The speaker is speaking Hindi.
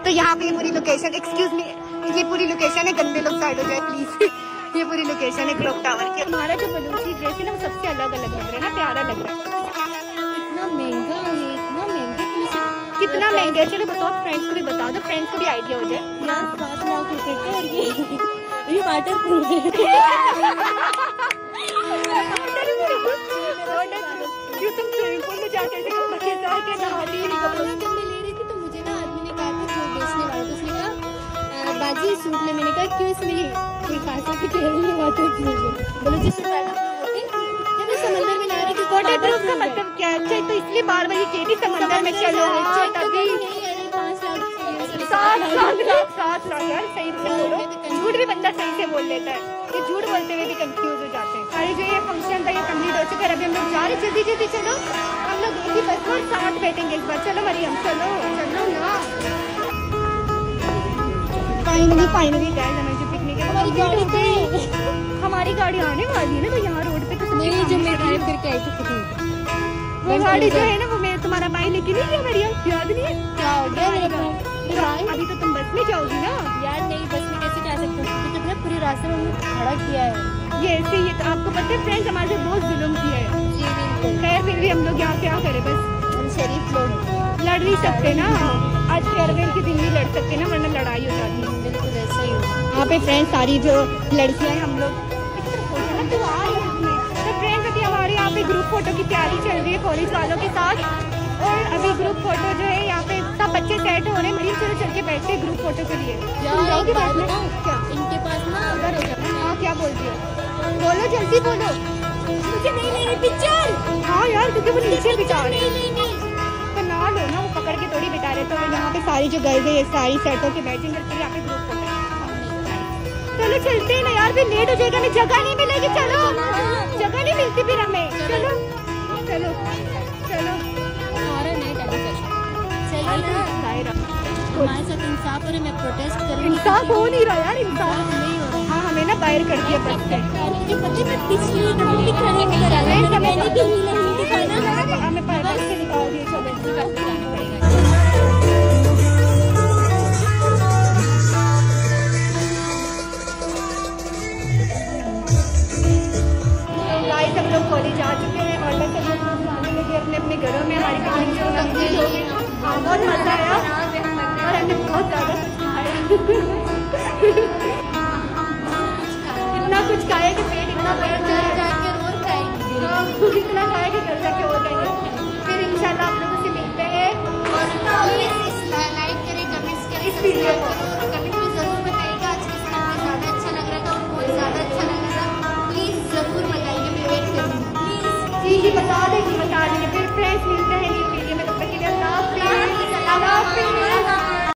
तो यहाँ पे पूरी लोकेशन, एक्सक्यूज मी, ये पूरी लोकेशन है, गंदे लोग साइड हो जाए प्लीज। ये पूरी लोकेशन है क्लॉक टावर की। हमारा जो बलूची ड्रेस है ना वो सबसे अलग अलग लग रहा है ना, प्यारा लग रहा है। इतना महंगा है, इतना महंगा। कितना महंगा है? चलो बताओ, फ्रेंड्स को भी बता दो, फ्रेंड्स को भी आइडिया हो जाए। यार 7 लाख रुपए का, और ये वाटर प्रूफ है। तुम स्विमिंग पूल में जाके नहाती ही नहीं। बाजी सूट ले, मैंने कहा क्यों इसमें कोई खासा की तेल में वाटर प्रूफ है। बोलो जिससे जब मैं समंदर में नहा रही थी वाटर प्रूफ का मतलब क्या है? तो इसलिए बार बार ये कहती समंदर में चलो, तभी 7 लाख यार, सही से बोलो। झूठ भी बंदा सही से बोल लेता है, ये झूठ बोलते हुए भी कंफ्यूज हो जाते हैं। अरे जो ये फंक्शन था ये कंप्लीट हो चुका है, अभी हम लोग जा रहे, जल्दी जल्दी चलो। हम लोग एक ही बस में साथ बैठेंगे इस बार। चलो मरियम, चलो चलो ना। फाइनली गाइस, हमें जो पिकनिक है हमारी गाड़ी आने वाली है ना, तो यहाँ रोड पे तो नहीं, जो मैं ड्राइव करके आई थी वो गाड़ी जो है ना, वो मेरे तुम्हारा भाई लेके नहीं गया मरियम, याद नहीं है? क्या हो गया मेरा? अभी तो तुम बस में जाओगी ना यार। नहीं, बस में कैसे जा सकते हो, क्योंकि तो पूरे रास्ते में खड़ा किया है ये ऐसे। ये तो आपको पता है फ्रेंड्स, हमारे साथ बहुत जुल्म किया है। खैर फिर भी हम लोग यहाँ क्या करें, बस हम शरीफ लोग लड़ नहीं सकते ना। आज फेयरवेल के दिन नहीं लड़ सकते ना, वरना लड़ाई हो जाती है। बिल्कुल ऐसा ही हो। यहाँ पे फ्रेंड्स सारी जो लड़कियां हैं, हम लोग तो आ रही हैं। तो फ्रेंड्स अभी हमारे यहाँ पे ग्रुप फोटो की तैयारी चल रही है कॉलेज वालों के साथ। और अभी ग्रुप फोटो जो है यहाँ पे सब बच्चे सेट हो रहे हैं। मरीज चलो चल के बैठते हैं ग्रुप फोटो के लिए। जाओगी बात में क्या? इनके पास ना अगर हो जाए। हाँ क्या बोल रही हो? बोलो जल्दी बोलो। मुझे नहीं लेनी पिक्चर। हाँ यार, क्योंकि वो नीचे बिठा रहे नहीं तो ना लो ना, वो पकड़ के थोड़ी बिठा रहे। तो यहाँ पे सारी जो गर्ल्स है ये सारी सेट होके बैठेंगे, फिर यहाँ पे ग्रुप फोटो। चलो चलते हैं ना यार, फिर लेट हो जाएगा, हमें जगह नहीं मिलेगी। चलो, जगह नहीं मिलती फिर हमें। चलो चलो चलो, हमारे साथ इंसाफ हो रहा है, मैं प्रोटेस्ट कर रही हूँ। इंसाफ हो नहीं रहा यार, इंसाफ नहीं हो रहा। हाँ, हमें ना बाहर कर दिया बस से। मुझे पता है, मैं पिछली दफा दिखाने में करा रही हूँ, मैंने भी नहीं दिखाना। हमें बाहर से निकाल दिए। चलो गाइस, हम लोग कॉलेज आ चुके हैं और बस हम लोग जाने लगे अपने अपने घरों में। हमारी पिकनिक जो कंप्लीट हो गई, बहुत मजा आया और हमने बहुत ज़्यादा खाया। इतना कुछ खाया कि पेट इतना भर जाए, इतना खाया कि घर जाके और खाएंगे। फिर इंशाल्लाह आप लोगों से मिलते हैं। और लाइक करें, कमेंट्स करें, इस वीडियो को कमेंट में जरूर बताइएगा आज किस तरह ज़्यादा अच्छा लग रहा था और बहुत ज़्यादा अच्छा लग रहा था। प्लीज़ ज़रूर बताइए, मैं वेट करूँगी। प्लीज़ जी बता